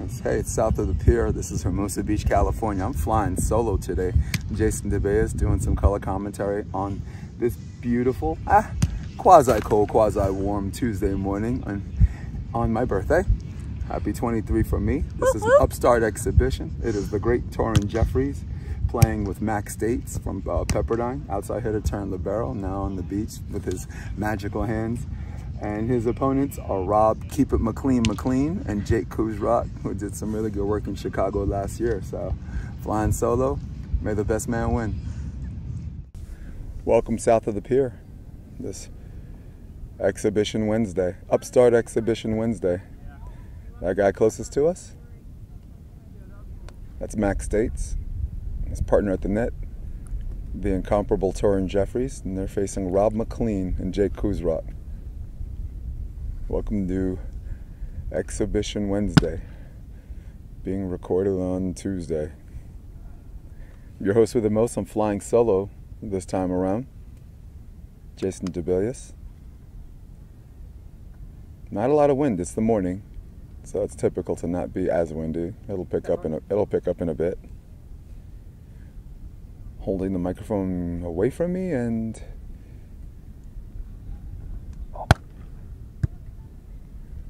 Lawrence. Hey, it's south of the pier. This is Hermosa Beach, California. I'm flying solo today. Jason DeBeas doing some color commentary on this beautiful, quasi-cold, quasi-warm Tuesday morning on my birthday. Happy 23 from me. This is an Upstart exhibition. It is the great Torin Jeffreys playing with Max States from Pepperdine. Outside hitter turned libero, now on the beach with his magical hands. And his opponents are Rob Keep It McLean and Jake Kuzrock, who did some really good work in Chicago last year. So flying solo, may the best man win. Welcome south of the pier. This Exhibition Wednesday, Upstart Exhibition Wednesday. That guy closest to us, that's Max States. His partner at the net, the incomparable Torin Jeffreys, and they're facing Rob McLean and Jake Kuzrock. Welcome to Exhibition Wednesday, being recorded on Tuesday. Your host with the most, I'm flying solo this time around, Jason DeBeas. Not a lot of wind, it's the morning, so it's typical to not be as windy. It'll pick up in a bit. Holding the microphone away from me and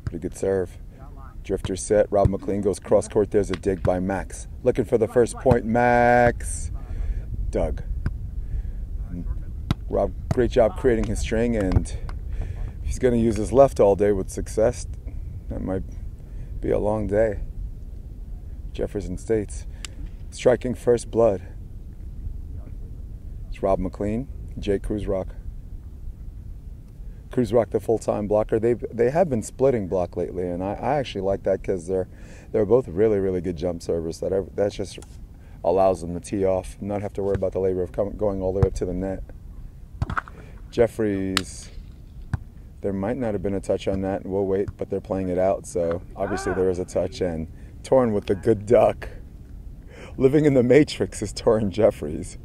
pretty good serve. Drifter set. Rob McLean goes cross court. There's a dig by Max. Looking for the first point. Max. Doug. Rob, great job creating his string, and he's going to use his left all day with success. That might be a long day. Jefferson States. Striking first blood. It's Rob McLean, Jake Kuzrock. Kuzrock, the full-time blocker. They have been splitting block lately, and I actually like that because they're both really good jump servers. That just allows them to tee off, and not have to worry about the labor of going all the way up to the net. Jeffreys, there might not have been a touch on that, and we'll wait, but they're playing it out, so obviously there is a touch. And Torin with the good duck. Living in the Matrix is Torin Jeffreys.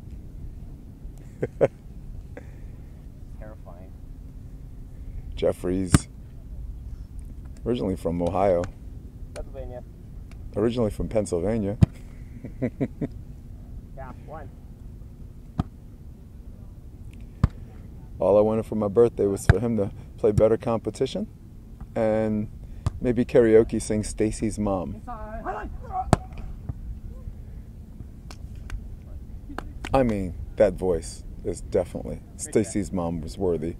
Terrifying. Jeffreys, originally from Ohio. Pennsylvania. Originally from Pennsylvania. Yeah, one. All I wanted for my birthday was for him to play better competition and maybe karaoke sing Stacy's Mom. I mean, that voice is definitely, Stacy's Mom was worthy.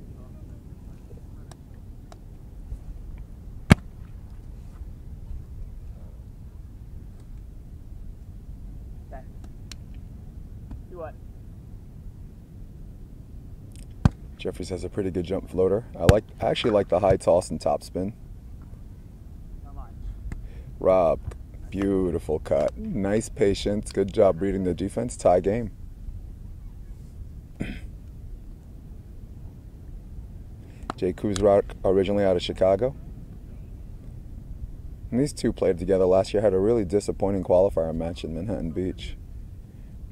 Okay. Do what? Jeffreys has a pretty good jump floater. I actually like the high toss and top spin. Rob, beautiful cut. Nice patience. Good job reading the defense. Tie game. Jake Kuzrock, originally out of Chicago. And these two played together last year, had a really disappointing qualifier match in Manhattan Beach.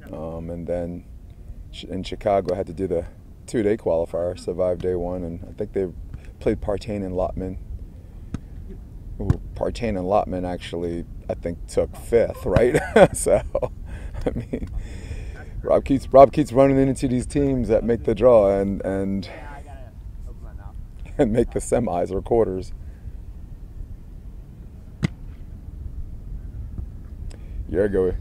And then in Chicago had to do the 2-day qualifier, survived day one, and I think they played Partain and Lotman. Partain and Lotman actually, I think, took 5th, right? So, I mean, Rob keeps running into these teams that make the draw and make the semis or quarters. A year ago, a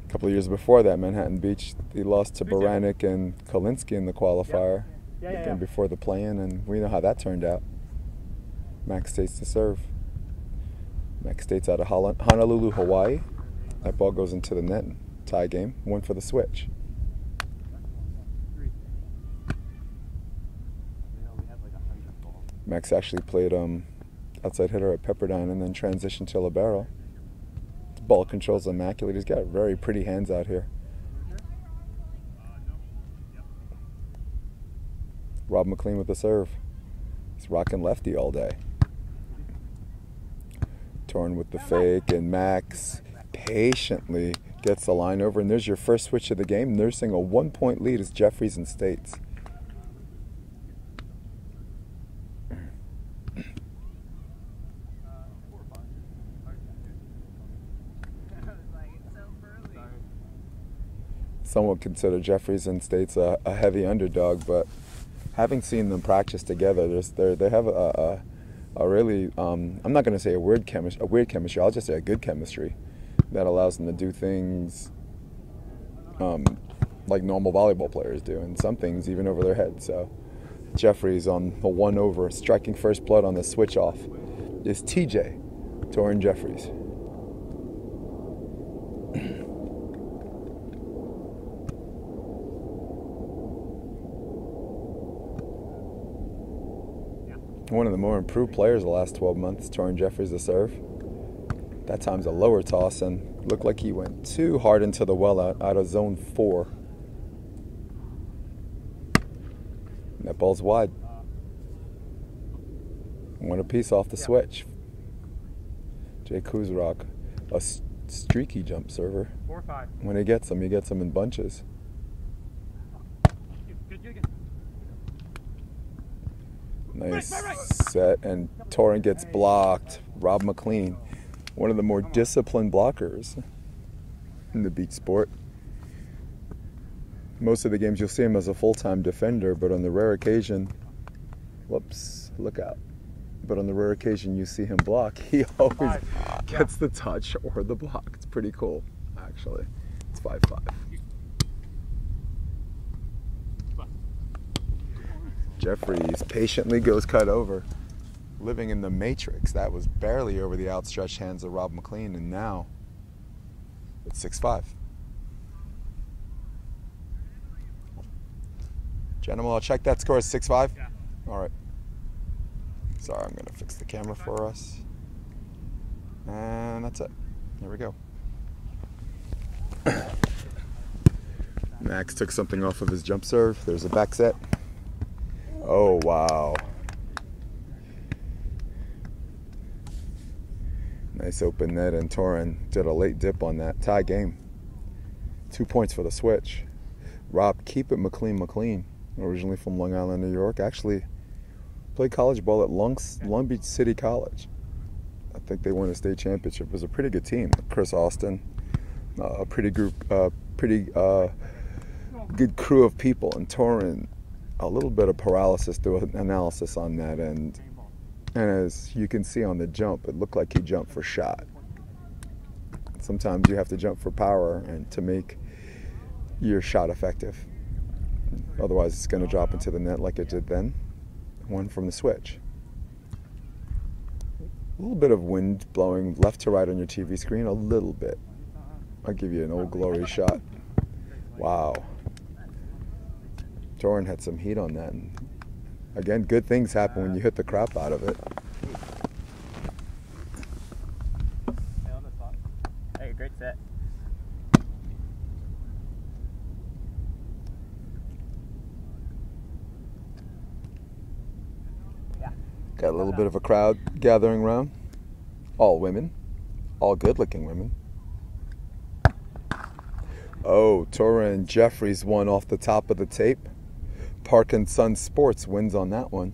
couple of years before that, Manhattan Beach, he lost to Baranek and Kolinsky in the qualifier, the game before the play-in, and we know how that turned out. Max States to serve. Max States out of Honolulu, Hawaii. That ball goes into the net. Tie game. One for the switch. Max actually played outside hitter at Pepperdine and then transitioned to libero. His ball control's immaculate. He's got very pretty hands out here. Rob McLean with the serve. He's rocking lefty all day. Torin with the fake, and Max patiently gets the line over, and there's your first switch of the game, nursing a 1-point lead as Jeffreys and States. some would consider Jeffreys and State's a heavy underdog, but having seen them practice together, they have a really, I'm not going to say a weird chemistry, I'll just say a good chemistry that allows them to do things like normal volleyball players do, and some things even over their heads. So Jeffreys on the 1-over, striking first blood on the switch off, is TJ, Torin Jeffreys. One of the more improved players the last 12 months, Torin Jeffreys, the serve. That time's a lower toss and looked like he went too hard into the well out of zone 4. That ball's wide. One apiece off the switch. Kuzrock, a streaky jump server. 4-5. When he gets them in bunches. Nice set, and Torin gets blocked. Rob McLean, one of the more disciplined blockers in the beach sport. Most of the games you'll see him as a full-time defender, but on the rare occasion, whoops, look out. But on the rare occasion you see him block, he always gets the touch or the block. It's pretty cool, actually. It's 5-5. Jeffreys patiently goes cut over. Living in the matrix. That was barely over the outstretched hands of Rob McLean, and now it's 6-5. Gentlemen, I'll check that score as 6-5. Yeah. All right. Sorry, I'm going to fix the camera for us. And that's it. Here we go. Max took something off of his jump serve. There's a back set. Oh, wow. Nice open net, and Torin did a late dip on that. Tie game. 2 points for the switch. Rob, keep it McLean, originally from Long Island, New York. Actually played college ball at Long Beach City College. I think they won a state championship. It was a pretty good team. Chris Austin, a pretty good crew of people, and Torin, a little bit of paralysis to analysis on that, and as you can see on the jump, it looked like he jumped for shot. Sometimes you have to jump for power and to make your shot effective. Otherwise, it's going to drop into the net like it did then. One from the switch. A little bit of wind blowing left to right on your TV screen, a little bit. I'll give you an Old Glory shot. Wow. Torin had some heat on that. And again, good things happen when you hit the crap out of it. Hey, great set. Yeah. Got a little bit of a crowd gathering around. All women. All good-looking women. Oh, Torin Jeffreys won off the top of the tape. Park and Son Sports wins on that one.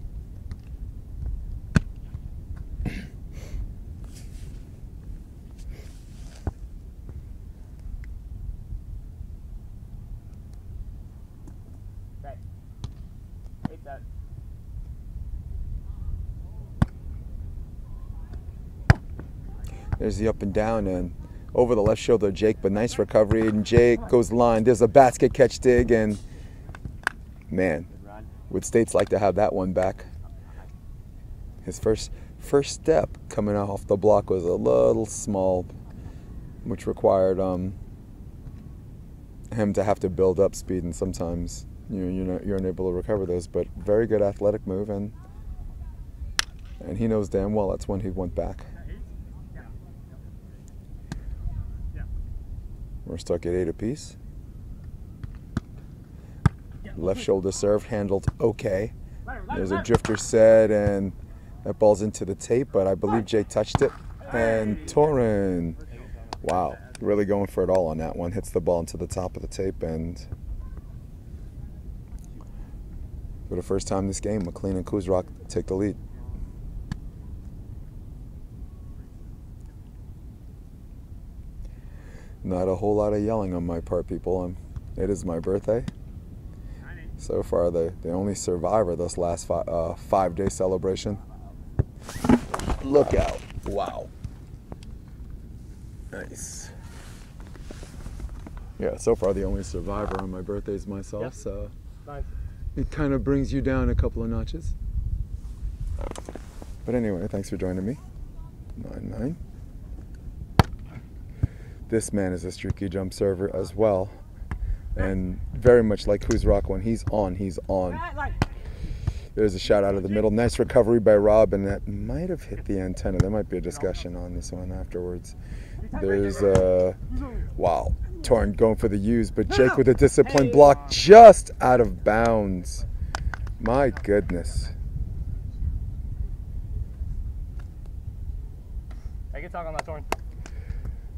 Okay. 8-7. There's the up and down, and over the left shoulder, Jake, but nice recovery, and Jake goes line. There's a basket catch dig, and man, would States like to have that one back. His first step coming off the block was a little small, which required him to have to build up speed, and sometimes you're unable to recover those. But very good athletic move, and he knows damn well that's when he went back. We're stuck at 8 apiece. Left shoulder serve handled okay. There's a drifter set, and that ball's into the tape, but I believe Jake touched it. And Torin, wow, really going for it all on that one. Hits the ball into the top of the tape, and for the first time this game, McLean and Kuzrock take the lead. Not a whole lot of yelling on my part, people. It is my birthday. So far, the only survivor this last 5-day celebration. Look out. Wow. Nice. Yeah, so far the only survivor on my birthday is myself, yep. So nice. It kind of brings you down a couple of notches. But anyway, thanks for joining me. 9-9. This man is a streaky jump server as well. And very much like Kuzrock, when he's on, he's on. There's a shot out of the middle. Nice recovery by Rob, and that might have hit the antenna. There might be a discussion on this one afterwards. There's wow, Torin going for the use, but Jake with a disciplined block just out of bounds. My goodness. I can talk on that, Torin.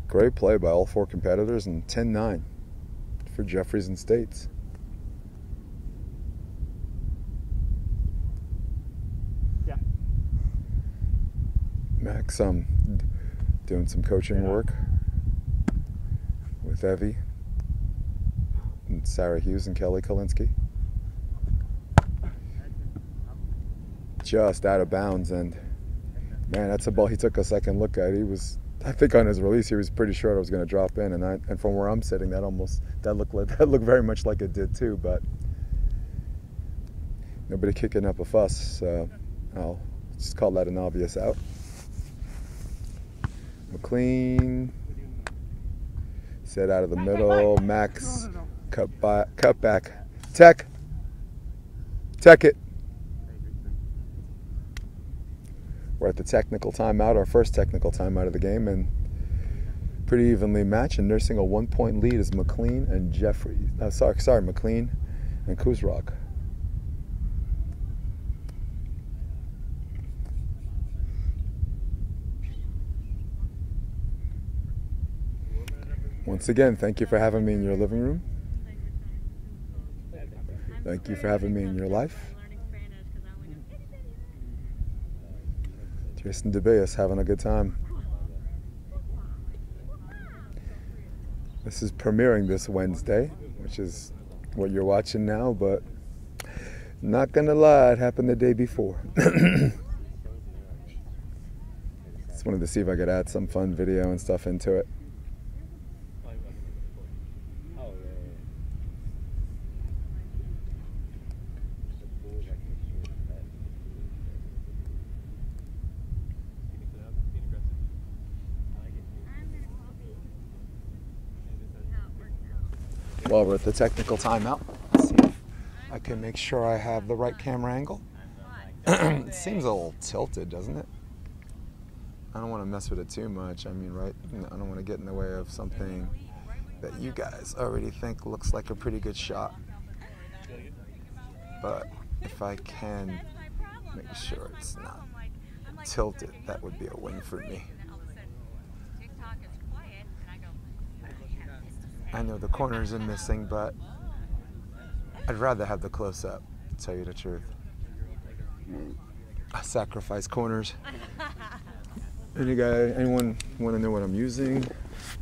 Great play by all 4 competitors, and 10-9 for Jeffreys and States. Yeah. Max doing some coaching work with Evie and Sarah Hughes and Kelly Kalinsky. Just out of bounds, and man, that's a ball he took a second look at. He was, I think on his release, he was pretty sure it was going to drop in, and from where I'm sitting, that looked very much like it did too. But nobody kicking up a fuss, so I'll just call that an obvious out. McLean set out of the middle. Max cut back. Tech it. We're at the technical timeout, our first technical timeout of the game, and pretty evenly matched. And nursing a 1-point lead is McLean and Jeffreys. McLean and Kuzrock. Once again, thank you for having me in your living room. Thank you for having me in your life. Jason DeBeas having a good time. This is premiering this Wednesday, which is what you're watching now, but not gonna lie, it happened the day before. Just wanted to see if I could add some fun video and stuff into it. Well, we're at the technical timeout. Let's see if I can make sure I have the right camera angle. It seems a little tilted, doesn't it? I don't want to mess with it too much. I mean, right? I don't want to get in the way of something that you guys already think looks like a pretty good shot. But if I can make sure it's not tilted, that would be a win for me. I know the corners are missing, but I'd rather have the close-up, to tell you the truth. I sacrifice corners. Anyone want to know what I'm using?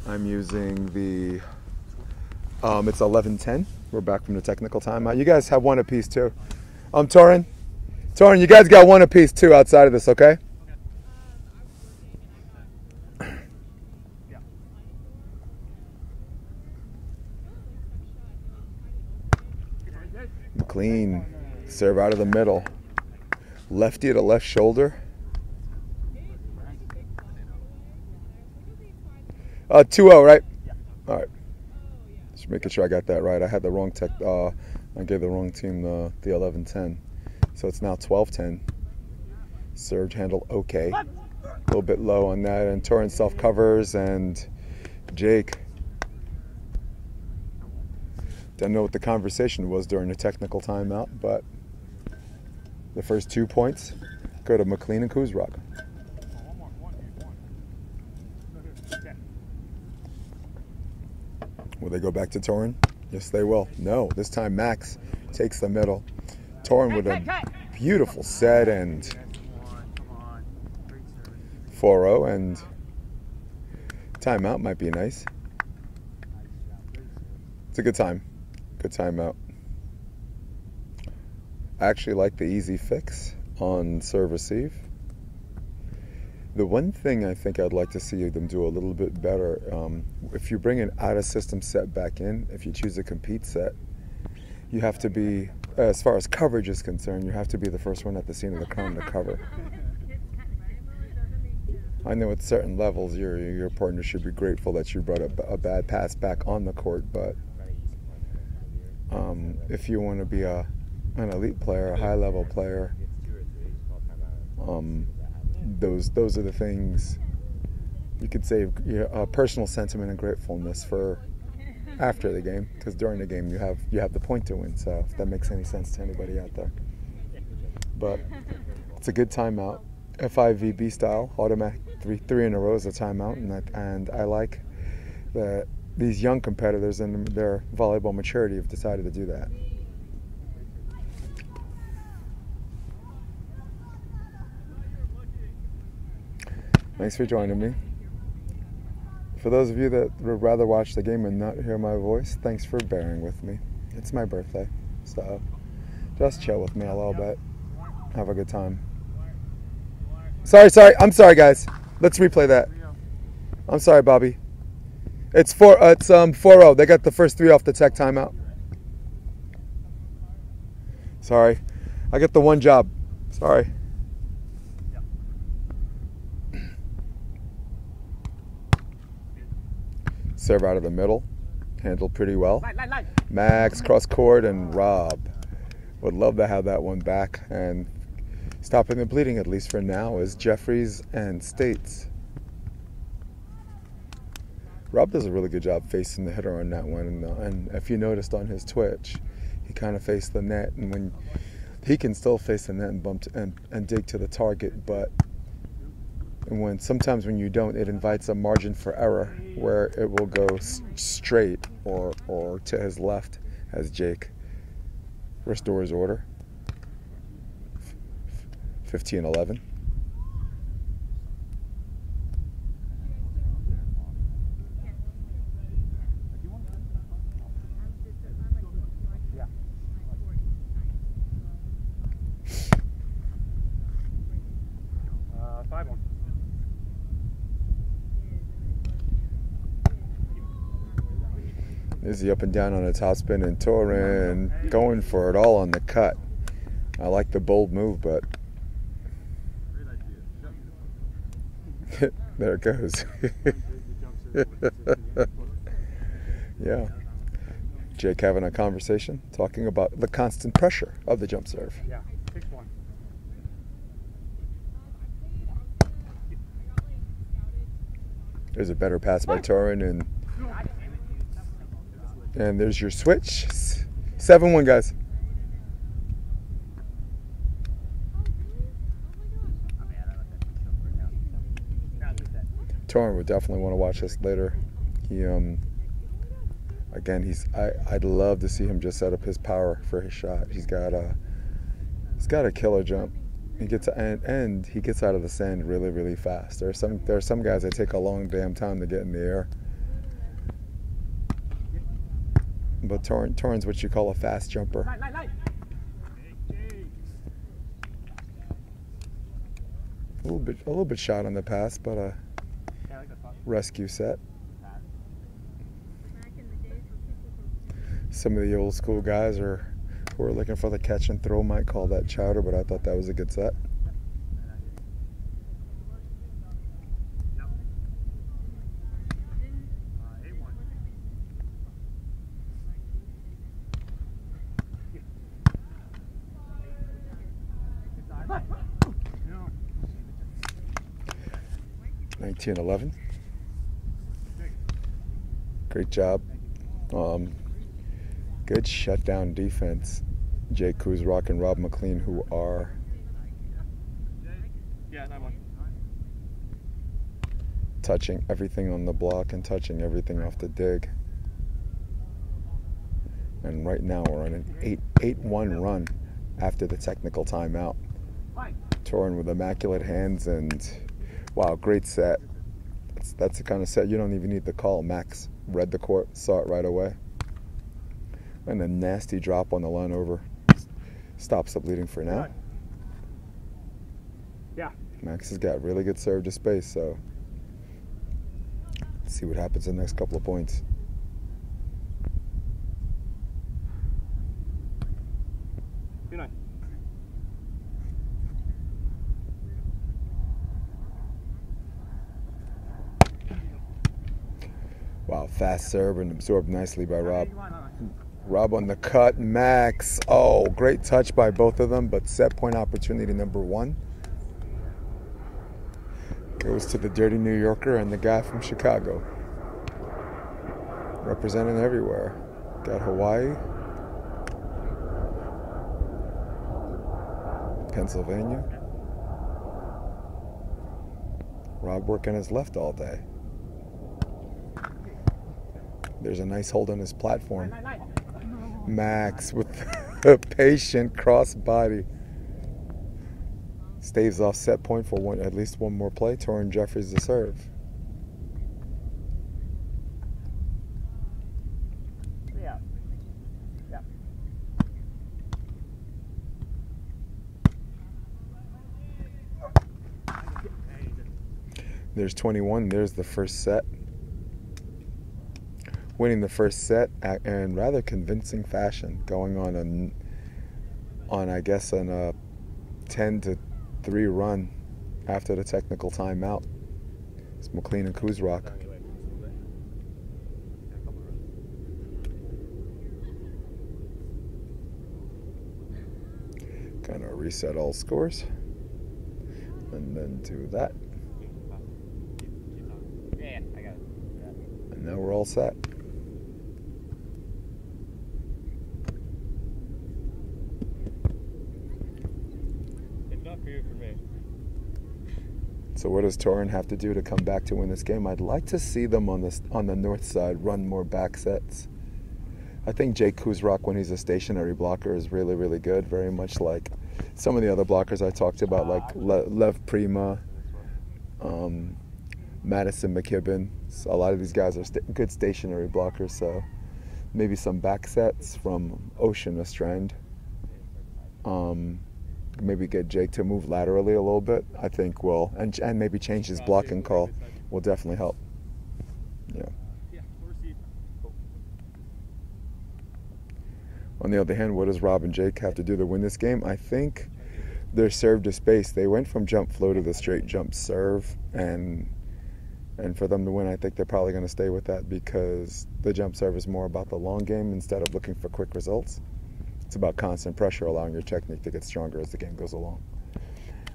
I'm using the, it's 11:10. We're back from the technical timeout. You guys have one apiece too. Torin, you guys got one apiece too outside of this, okay? McLean, serve out of the middle. Lefty to left shoulder. 2-0, right? All right. Just making sure I got that right. I had the wrong I gave the wrong team the 11-10. So it's now 12-10. Served handle okay. A little bit low on that. And Torin self-covers, and Jake. Don't know what the conversation was during the technical timeout, but the first 2 points go to McLean and Kuzrock. Will they go back to Torin? Yes, they will. No, this time Max takes the middle. Torin with a beautiful set and 4-0, and timeout might be nice. It's a good time. Good timeout. I actually like the easy fix on serve receive. The one thing I think I'd like to see them do a little bit better, if you bring an out-of-system set back in, if you choose a compete set, you have to be, as far as coverage is concerned, you have to be the first one at the scene of the crime to cover. I know at certain levels your partner should be grateful that you brought a bad pass back on the court, but if you want to be an elite player, a high-level player, those are the things you could save personal sentiment and gratefulness for after the game, because during the game you have the point to win. So if that makes any sense to anybody out there, but it's a good timeout. FIVB style, automatic three in a row is a timeout, and I like that these young competitors and their volleyball maturity have decided to do that. Thanks for joining me. For those of you that would rather watch the game and not hear my voice, thanks for bearing with me. It's my birthday, so just chill with me a little bit. Have a good time. Sorry. I'm sorry, guys. Let's replay that. I'm sorry, Bobby. It's 4-0. They got the first 3 off the tech timeout. Sorry. I get the one job. Sorry. Serve out of the middle. Handled pretty well. Max, cross court, and Rob. Would love to have that one back. And stopping the bleeding, at least for now, is Jeffreys and States. Rob does a really good job facing the hitter on that one. And if you noticed on his Twitch, he kind of faced the net. And when he can still face the net and bump and dig to the target, but sometimes when you don't, it invites a margin for error where it will go straight or to his left as Jake restores order. 15-11. Izzy up and down on a topspin, and Torin going for it all on the cut. I like the bold move, but there it goes. Yeah. Jake having a conversation, talking about the constant pressure of the jump serve. Yeah, 6-1. There's a better pass by Torin, and there's your switch. 7-1, guys. Torin would definitely want to watch this later. He again, I'd love to see him just set up his power for his shot. He's got a killer jump. He gets he gets out of the sand really, really fast. There are some guys that take a long damn time to get in the air. But Torin's what you call a fast jumper. A little bit shot on the pass, but a rescue set. Some of the old school guys who are looking for the catch and throw might call that chowder, but I thought that was a good set. $19-11. Great job. Good shutdown defense. Jake Kuzrock and Rob McLean, who are touching everything on the block and touching everything off the dig. And right now we're on an 8-1 run after the technical timeout. Torin with immaculate hands, and wow, great set. That's the kind of set you don't even need the call. Max read the court, saw it right away. And a nasty drop on the line over. Stops the bleeding for now. Yeah. Max has got really good serve to space, so let's see what happens in the next couple of points. Wow, fast serve and absorbed nicely by Rob. Rob on the cut, Max. Oh, great touch by both of them, but set point opportunity number one goes to the dirty New Yorker and the guy from Chicago. Representing everywhere. Got Hawaii, Pennsylvania. Rob working his left all day. There's a nice hold on his platform. Max with a patient crossbody. Staves off set point for at least one more play. Torin Jeffreys to serve. Yeah. Yeah. There's 21. There's the first set. Winning the first set in rather convincing fashion, going on I guess on a 10-3 run after the technical timeout. It's McLean and Kuzrock. Kind of reset all scores and then do that. Yeah, I got it. And now we're all set. For me. So what does Torin have to do to come back to win this game? I'd like to see them on the north side run more back sets. I think Jake Kuzrock, when he's a stationary blocker, is really, really good. Very much like some of the other blockers I talked about, like Lev Prima, Madison McKibben. So a lot of these guys are good stationary blockers. So maybe some back sets from Ocean Strand. Maybe get Jake to move laterally a little bit, I think will, and maybe change his blocking call will definitely help. Yeah. On the other hand, what does Rob and Jake have to do to win this game? I think their serve to space. They went from jump flow to the straight jump serve, and for them to win, I think they're probably going to stay with that because the jump serve is more about the long game instead of looking for quick results. It's about constant pressure, allowing your technique to get stronger as the game goes along.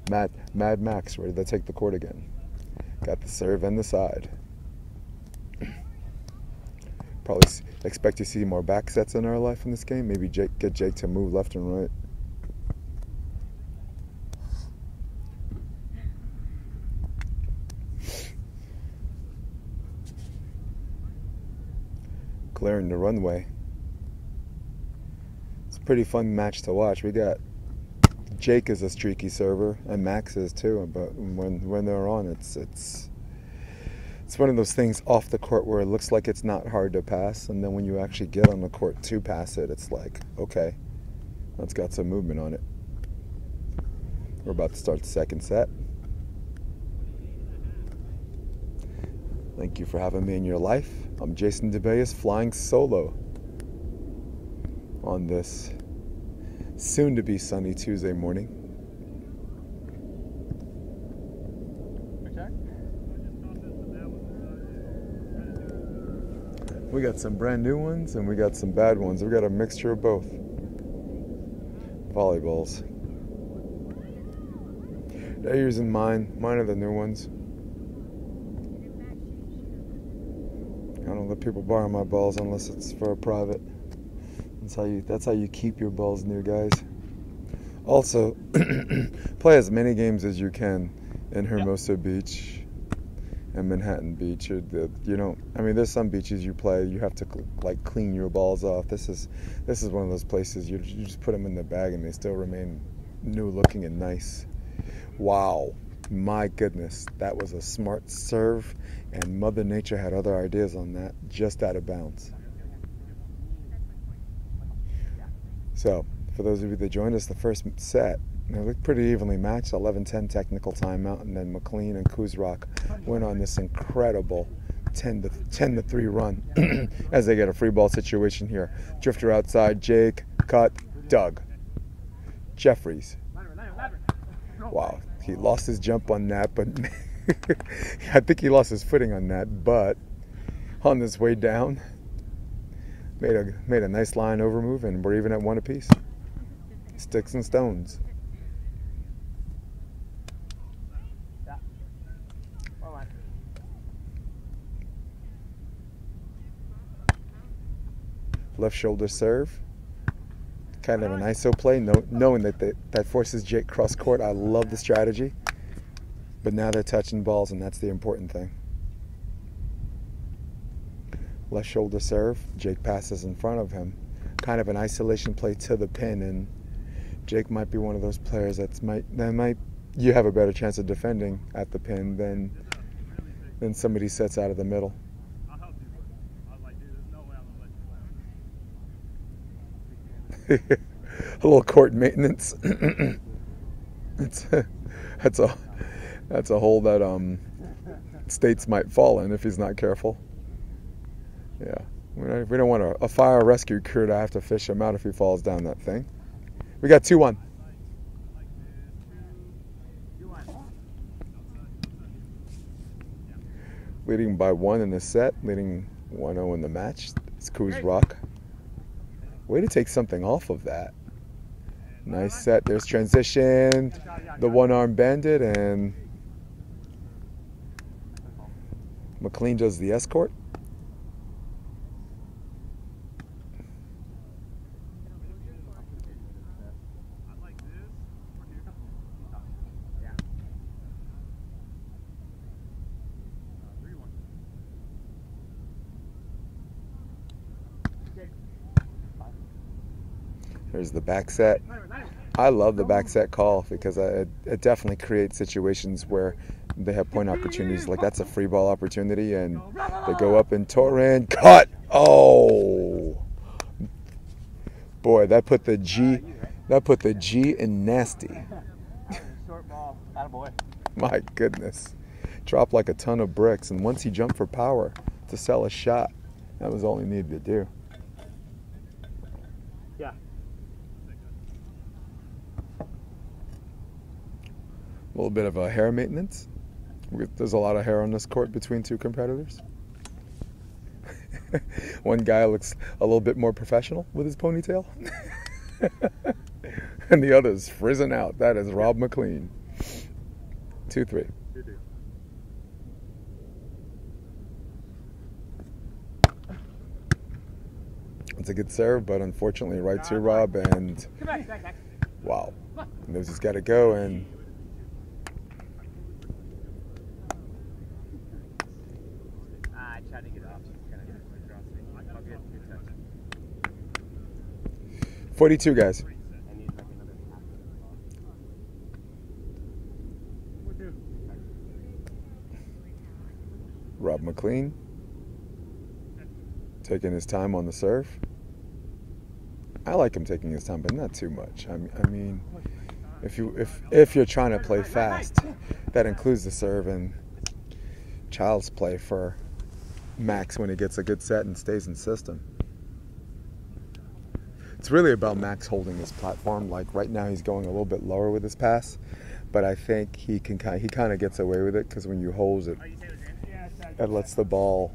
Mad Max, ready to take the court again. Got the serve and the side. Probably expect to see more back sets in our life in this game. Maybe get Jake to move left and right. Clearing the runway. Pretty fun match to watch. We got Jake is a streaky server and Max is too, but when they're on, it's one of those things off the court where it looks like it's not hard to pass, and then when you actually get on the court to pass it, it's like, okay, that's got some movement on it. We're about to start the second set. Thank you for having me in your life. I'm Jason DeBeas, flying solo on this soon-to-be sunny Tuesday morning. We got some brand new ones and we got some bad ones. We got a mixture of both. Volleyballs. They're using mine. Mine are the new ones. I don't let people borrow my balls unless it's for a private. That's how you keep your balls new, guys. Also, play as many games as you can in Hermosa Beach and Manhattan Beach. There's some beaches you play, you have to like clean your balls off. This is one of those places you just put them in the bag and they still remain new looking and nice. Wow, my goodness, that was a smart serve, and Mother Nature had other ideas on that, just out of bounds. So, for those of you that joined us, the first set, it looked pretty evenly matched, 11-10 technical timeout, and then McLean and Kuzrock went on this incredible 10-3 run as they get a free ball situation here. Drifter outside, Jake, cut, Doug. Jeffreys. Wow, he lost his jump on that, but I think he lost his footing on that, but on this way down, made a nice line over move, and we're even at 1 apiece. Sticks and stones. Left shoulder serve. Kind of an ISO play, knowing that forces Jake cross court. I love the strategy. But now they're touching balls, and that's the important thing. Left shoulder serve. Jake passes in front of him. Kind of an isolation play to the pin, and Jake might be one of those players you have a better chance of defending at the pin than somebody sets out of the middle. A little court maintenance. That's a hole that States might fall in if he's not careful. Yeah, we don't want a fire rescue crew to have to fish him out if he falls down that thing. We got 2-1. Leading by 1 in the set, leading 1-0 in the match. It's Kuzrock. Way to take something off of that. Nice set. There's transition. The one-arm bandit, and McLean does the escort. There's the back set. I love the back set call because it definitely creates situations where they have point opportunities. Like that's a free ball opportunity, and they go up and Torin cut. Oh, boy, that put the G in nasty. Short ball. Attaboy. My goodness, dropped like a ton of bricks, and once he jumped for power to sell a shot, that was all he needed to do. Yeah. A little bit of a hair maintenance. There's a lot of hair on this court between two competitors. One guy looks a little bit more professional with his ponytail. And the other's frizzing out. That is Rob McLean. 2-3. It's a good serve, but unfortunately right to Rob, and wow. Knows he's got to go, and I tried to get off. 42 guys. Rob McLean taking his time on the serve. I like him taking his time, but not too much. I mean, if you're trying to play fast, that includes the serve and child's play for Max when he gets a good set and stays in system. It's really about Max holding his platform. Like right now, he's going a little bit lower with his pass, but I think he kind of gets away with it because when you hold it, it lets the ball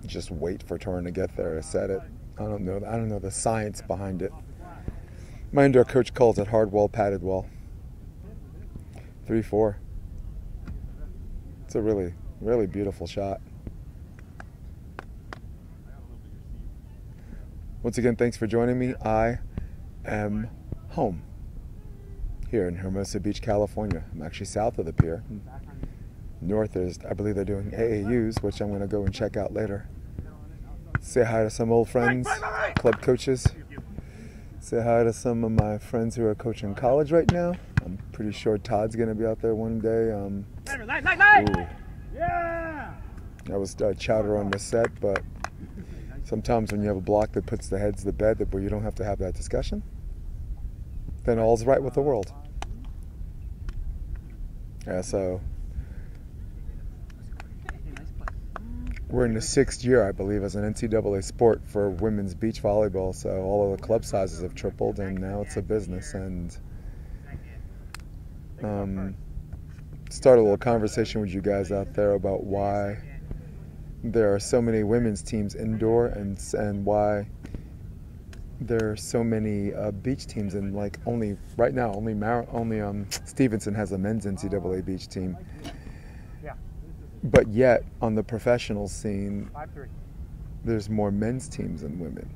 just wait for Torin to get there to set it. I don't know the science behind it. My indoor coach calls it hard wall, padded wall. 3-4. It's a really, really beautiful shot. Once again, thanks for joining me. I am home here in Hermosa Beach, California. I'm actually south of the pier. North is, I believe they're doing AAUs, which I'm going to go and check out later. Say hi to some old friends, club coaches. Say hi to some of my friends who are coaching college right now. I'm pretty sure Todd's going to be out there one day. That was chowder on the set, but sometimes when you have a block that puts the heads to bed, where you don't have to have that discussion, then all's right with the world. Yeah, so we're in the 6th year, I believe, as an NCAA sport for women's beach volleyball. So all of the club sizes have tripled, and now it's a business. And start a little conversation with you guys out there about why there are so many women's teams indoor, and why there are so many beach teams. And like only right now, only Stevenson has a men's NCAA beach team. But yet, on the professional scene, there's more men's teams than women.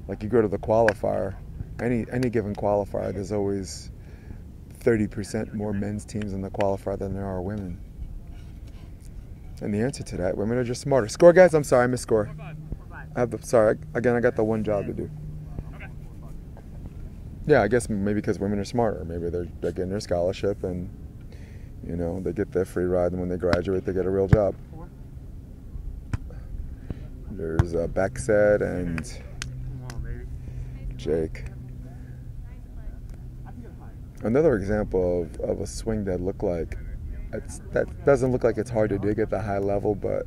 Like you go to the qualifier, any given qualifier, there's always 30% more men's teams in the qualifier than there are women. And the answer to that, women are just smarter. Score, guys. I'm sorry, I missed score. Sorry, again, I got the one job to do. Yeah, I guess maybe because women are smarter. Maybe they're getting their scholarship, and you know, they get their free ride, and when they graduate, they get a real job. There's Beckset and Jake. Another example of a swing that looked like that doesn't look like it's hard to dig at the high level, but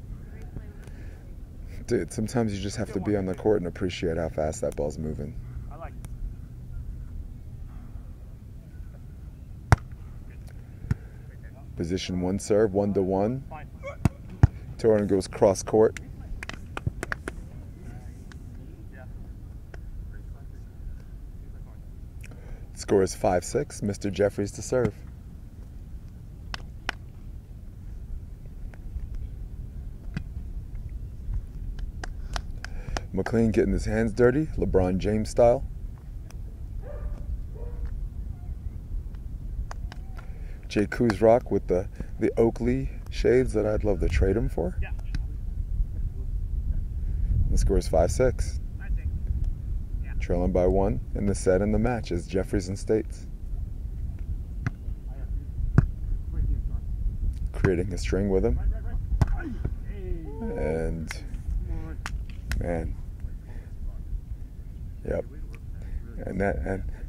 dude, sometimes you just have to be on the court and appreciate how fast that ball's moving. Position 1 serve, 1-1. Torin goes cross court. Score is 5-6. Mr. Jeffreys to serve. McLean getting his hands dirty, LeBron James style. Jay Kuzrock with the Oakley shades that I'd love to trade him for. The score is 5-6. Trailing by 1 in the set and the match is Jeffreys and States. Creating a string with him. And man. Yep.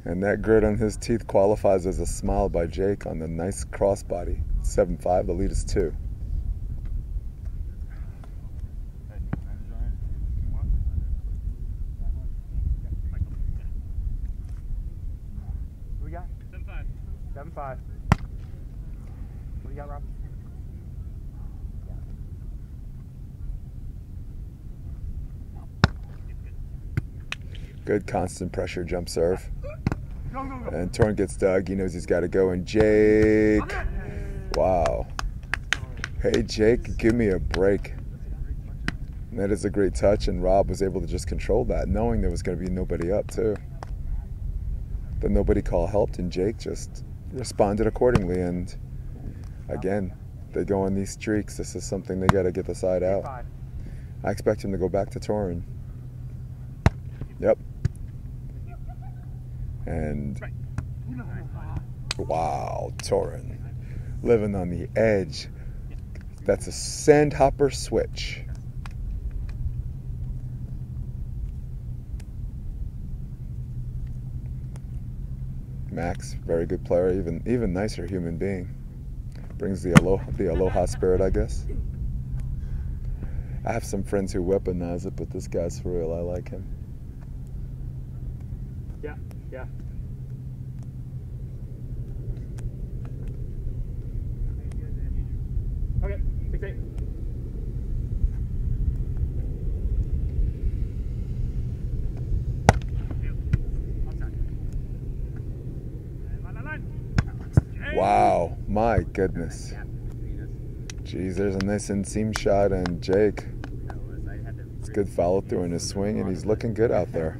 And that grit on his teeth qualifies as a smile by Jake on the nice crossbody. 7-5, the lead is 2. What we got? 7-5. 7-5. What do you got, Rob? Good constant pressure jump serve. And Torin gets dug. He knows he's got to go. And Jake. Wow. Hey, Jake, give me a break. And that is a great touch. And Rob was able to just control that, knowing there was going to be nobody up, too. The nobody call helped, and Jake just responded accordingly. And again, they go on these streaks. This is something they got to get the side out. I expect him to go back to Torin. Yep. And wow, Torin living on the edge. That's a sandhopper switch. Max, very good player, even nicer human being. Brings the aloha spirit, I guess. I have some friends who weaponize it, but this guy's for real. I like him. Yeah, yeah. Okay, 6-8. Wow, my goodness. Jeez, there's a nice inseam shot, and Jake. It's good follow through in his swing, and he's looking good out there.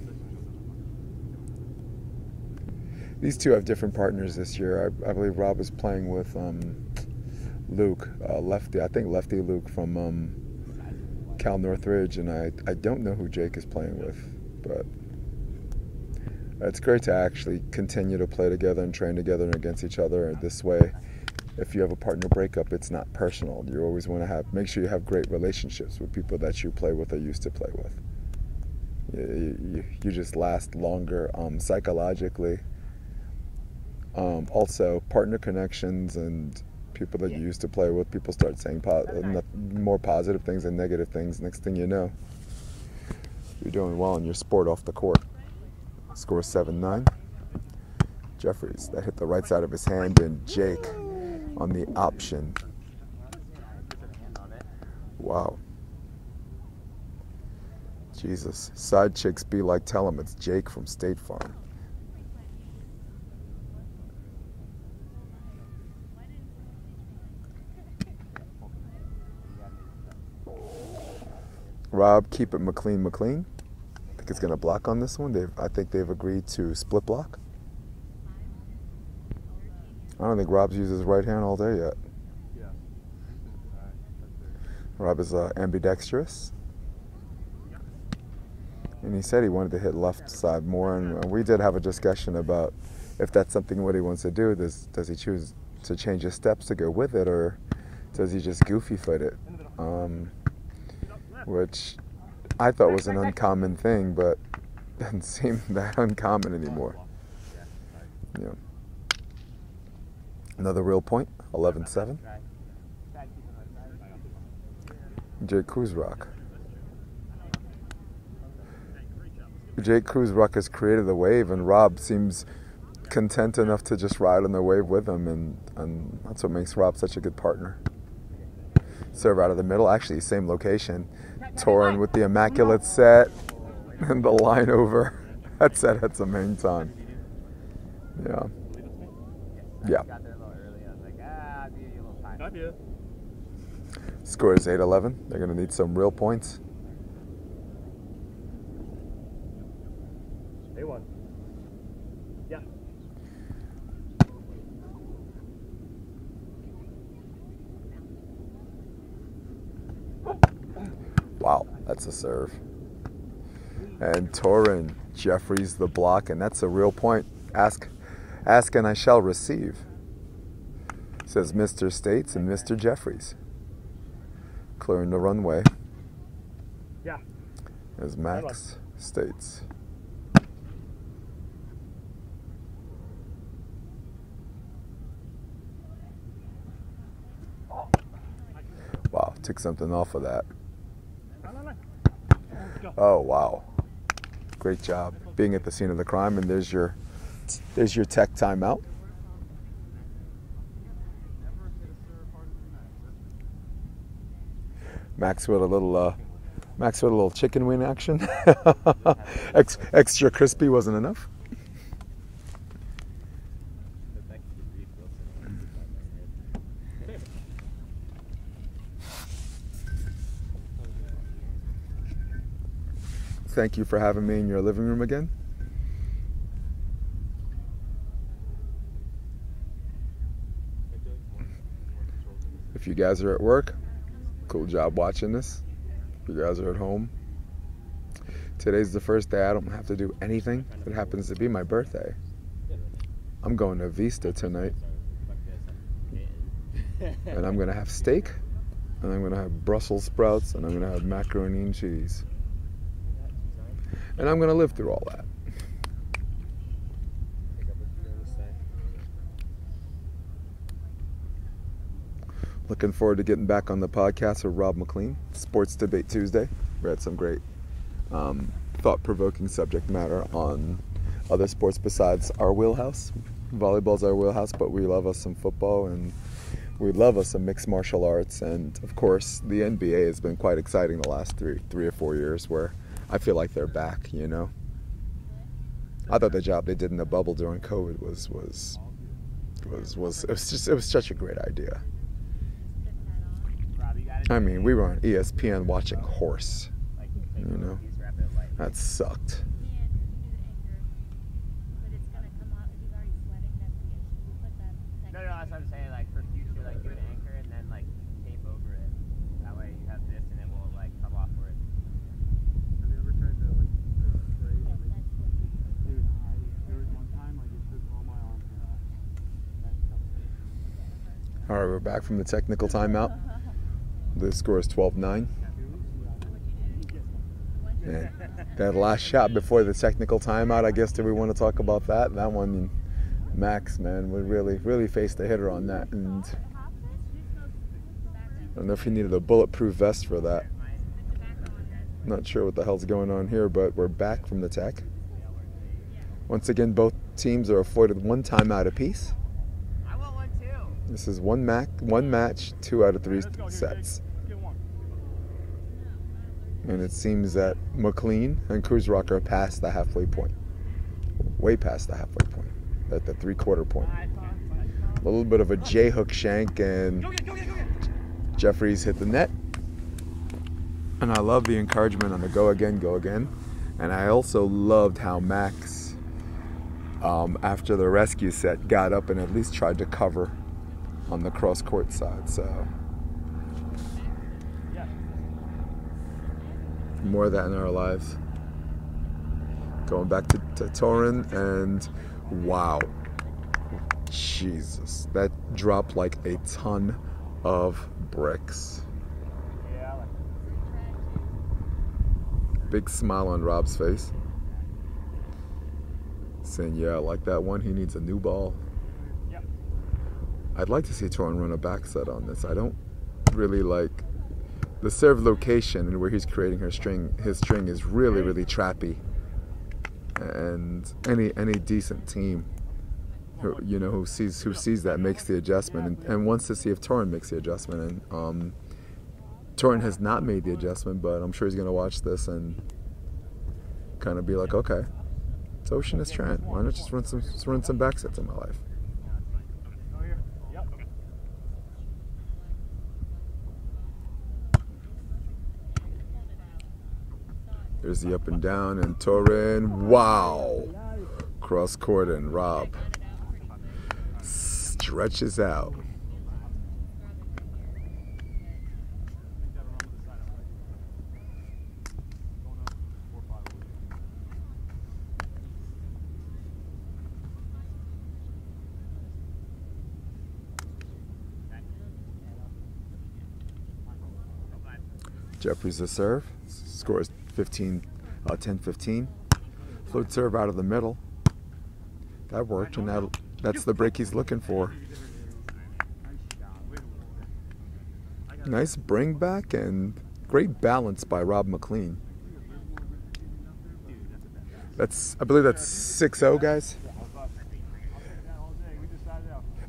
These two have different partners this year. I believe Rob is playing with Luke, lefty. I think lefty Luke from Cal Northridge, and I don't know who Jake is playing with, but it's great to actually continue to play together and train together and against each other. This way, if you have a partner breakup, it's not personal. You always want to make sure you have great relationships with people that you play with or used to play with. You just last longer psychologically. Also, partner connections and people that you used to play with, people start saying more positive things than negative things. Next thing you know, you're doing well in your sport off the court. Score 7-9. Jeffreys, that hit the right side of his hand, and Jake on the option. Wow. Jesus. Side chicks be like, tell him it's Jake from State Farm. Rob, keep it McLean. I think it's going to block on this one. I think they've agreed to split block. I don't think Rob's used his right hand all day yet. Rob is ambidextrous. And he said he wanted to hit left side more. And we did have a discussion about if that's something what he wants to do. Does he choose to change his steps to go with it, or does he just goofy foot it? Which I thought was an uncommon thing, but doesn't seem that uncommon anymore. Yeah. Another real point, 11-7. Jake Kuzrock. Jake Kuzrock has created the wave, and Rob seems content enough to just ride on the wave with him, and that's what makes Rob such a good partner. Serve out of the middle, actually same location. Torin with the immaculate set and the line over. That set had some hang time. Yeah. Yeah. Score is 8-11. They're going to need some real points. A1. Yeah. Wow, that's a serve. And Torin Jeffreys the block, and that's a real point. Ask and I shall receive, says Mr. States and Mr. Jeffreys. Clearing the runway. Yeah. As Max States. Wow, took something off of that. Oh, wow. Great job being at the scene of the crime, and there's your tech timeout. Max with a little chicken wing action. Extra crispy wasn't enough. Thank you for having me in your living room again. If you guys are at work, cool job watching this. If you guys are at home, today's the first day I don't have to do anything. It happens to be my birthday. I'm going to Vista tonight, and I'm gonna have steak, and I'm gonna have Brussels sprouts, and I'm gonna have macaroni and cheese, and I'm gonna live through all that. Looking forward to getting back on the podcast with Rob McLean. Sports Debate Tuesday. We had some great thought-provoking subject matter on other sports besides our wheelhouse. Volleyball's our wheelhouse, but we love us some football, and we love us some mixed martial arts. And of course, the NBA has been quite exciting the last three or 4 years, where I feel like they're back, you know. I thought the job they did in the bubble during COVID was such a great idea. I mean, we were on ESPN watching horse, you know. That sucked. No, that's what I'm saying. Like for future, like do an anchor and then like tape over it. That way you have this and it won't like come off for it. Have you ever tried to like spray? Dude, there was one time like it took all my arm hair off. All right, we're back from the technical timeout. The score is 12-9. And that last shot before the technical timeout, I guess, do we want to talk about that? That one, Max, man, would really face the hitter on that. And I don't know if he needed a bulletproof vest for that. Not sure what the hell's going on here, but we're back from the tech. Once again, both teams are afforded one timeout apiece. I want one too. This is one match, 2 out of 3 sets. And it seems that McLean and Kuzrock are past the halfway point. Way past the halfway point. At the 3/4 point. A little bit of a J-hook shank, and Jeffreys hit the net. And I love the encouragement on the go again. And I also loved how Max, after the rescue set, got up and at least tried to cover on the cross-court side. So more of that in our lives. Going back to Torin, and wow, Jesus, that dropped like a ton of bricks. Big smile on Rob's face, saying, yeah, like that one, he needs a new ball. I'd like to see Torin run a back set on this. I don't really like the serve location and where he's creating his string is really trappy. And any decent team who sees that makes the adjustment and wants to see if Torin makes the adjustment. And Torin has not made the adjustment, but I'm sure he's gonna watch this and kind of be like, okay, it's Ocean is Trent. Why not just run some back sets in my life? There's the up and down, and Torin, wow! Cross court, and Rob stretches out. Jeffreys the serve, scores 10-15. Float serve out of the middle. That worked, and that's the break he's looking for. Nice bring back and great balance by Rob McLean. I believe that's 6-0, guys.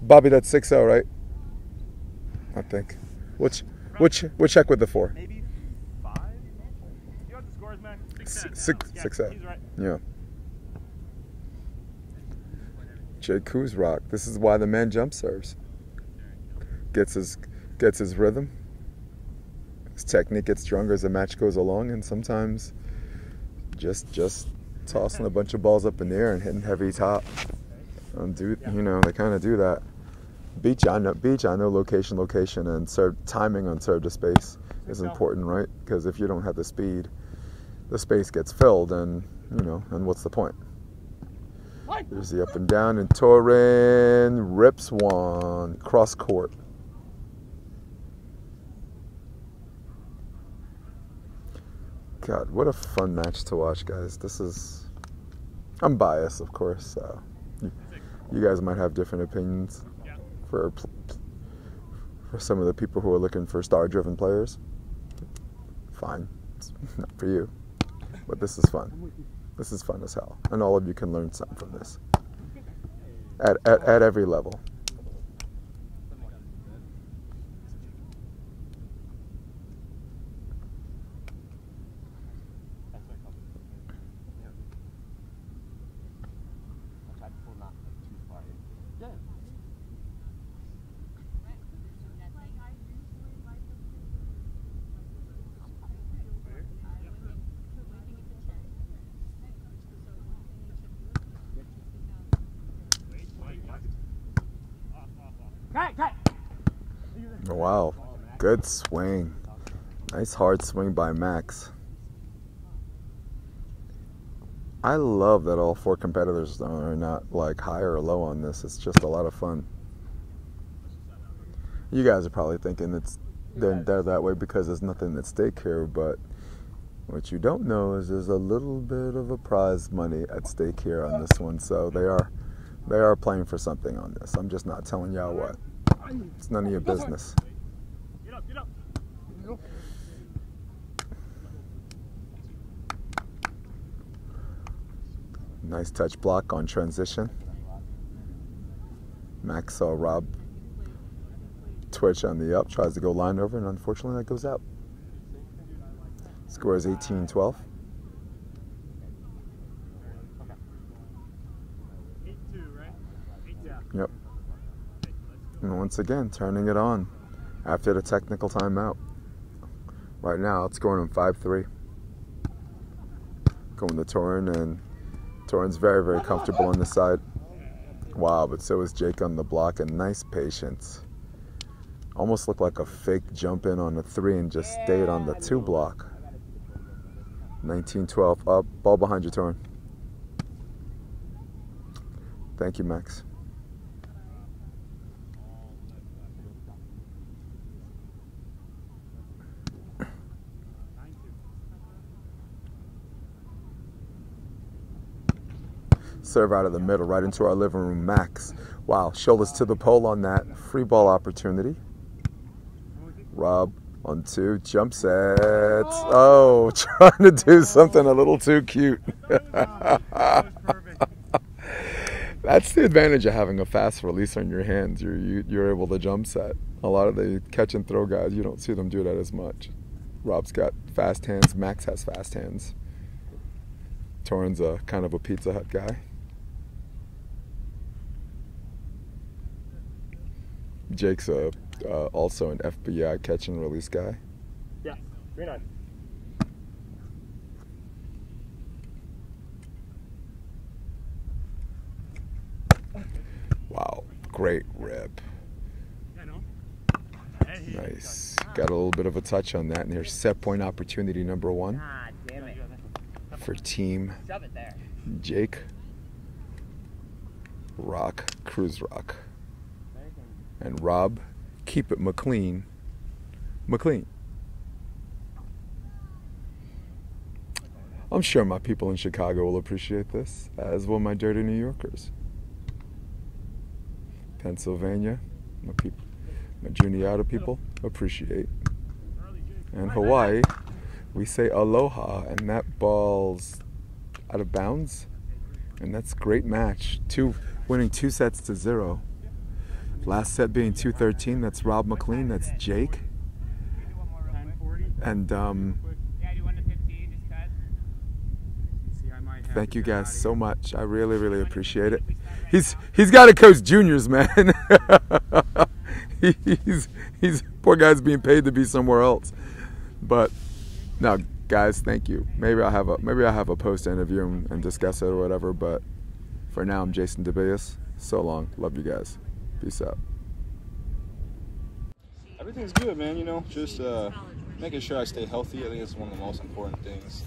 Bobby, that's 6-0, right? I think. We'll check with the 4. 6-0. Right. Yeah. Jay Kuzrock. This is why the man jump serves. Gets his rhythm. His technique gets stronger as the match goes along, and sometimes just tossing a bunch of balls up in the air and hitting heavy top. They kind of do that. Beach, I know location, and serve timing on serve to space is important, right? Because if you don't have the speed, the space gets filled, and and what's the point? There's the up and down, and Torin rips one cross court. God, what a fun match to watch, guys. I'm biased, of course, so you guys might have different opinions for some of the people who are looking for star-driven players. Fine, it's not for you. But this is fun. This is fun as hell. And all of you can learn something from this. At every level. Wow, good swing. Nice hard swing by Max. I love that all 4 competitors are not like high or low on this. It's just a lot of fun. You guys are probably thinking they're that way because there's nothing at stake here, but What you don't know is there's a little bit of a prize money at stake here on this one, so they are playing for something on this. I'm just not telling y'all what. It's none of your business. Get up, get up. Nice touch block on transition. Max saw Rob twitch on the up, tries to go line over, and unfortunately that goes out. Score is 18-12. 8-2, right? 8-2. Yep. And once again, turning it on after the technical timeout. Right now, it's scoring 5-3. Going to Torin, and Torin's very, very comfortable on the side. Wow, but so is Jake on the block, and nice patience. Almost looked like a fake jump in on the 3 and just stayed on the 2 block. 19-12 up. Ball behind you, Torin. Thank you, Max. Serve out of the middle, right into our living room. Max. Wow, shoulders to the pole on that. Free ball opportunity. Rob on 2, jump sets. Oh, trying to do something a little too cute. That's the advantage of having a fast release on your hands. You're able to jump set. A lot of the catch and throw guys, you don't see them do that as much. Rob's got fast hands. Max has fast hands. Torin's a kind of a Pizza Hut guy. Jake's also an FBI catch and release guy. Yeah, 3-9. Wow, great rip. Nice. Got a little bit of a touch on that, and here's set point opportunity number 1 Damn it. for team Shove it there. Jake Rock, Kuzrock, and Rob, keep it McLean. McLean. I'm sure my people in Chicago will appreciate this, as will my dirty New Yorkers. Pennsylvania, my people, my Juniata people appreciate. And Hawaii, we say aloha, and that ball's out of bounds. And that's a great match. Winning 2 sets to 0. Last set being 2-13. That's Rob McLean. That's Jake. And thank you guys so much. I really, really appreciate it. He's got to coach juniors, man. he's poor guy's being paid to be somewhere else. But no, guys, thank you. Maybe I'll have a post interview and discuss it or whatever. But for now, I'm Jason DeBeas. So long. Love you guys. Peace out. Everything's good, man. You know, just making sure I stay healthy. I think it's one of the most important things.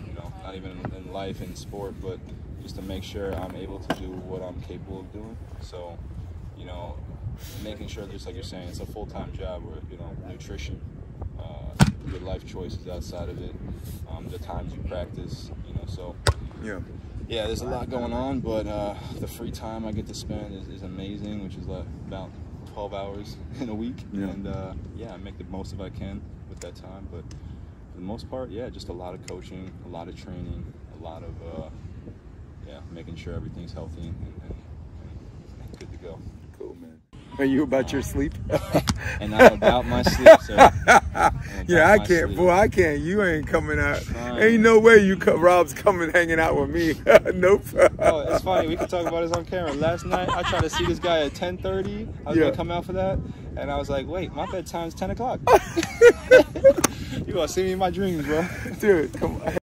You know, not even in life and sport, but just to make sure I'm able to do what I'm capable of doing. So, you know, making sure, just like you're saying, it's a full-time job where, you know, nutrition, your life choices outside of it, the times you practice, you know, so. Yeah, there's a lot going on, but the free time I get to spend is amazing, which is about 12 hours in a week. Yeah. And yeah, I make the most of I can with that time, but for the most part, yeah, just a lot of coaching, a lot of training, a lot of yeah, making sure everything's healthy and good to go. Cool, man. Are you about your sleep? And I'm about my sleep, sir. Yeah, I can't. Boy, I can't. You ain't coming out. Ain't no way Rob's coming hanging out with me. Nope. Oh, it's funny. We can talk about this on camera. Last night, I tried to see this guy at 10:30. I was going to come out for that. And I was like, wait, my bedtime's 10 o'clock. You going to see me in my dreams, bro. Dude, come on.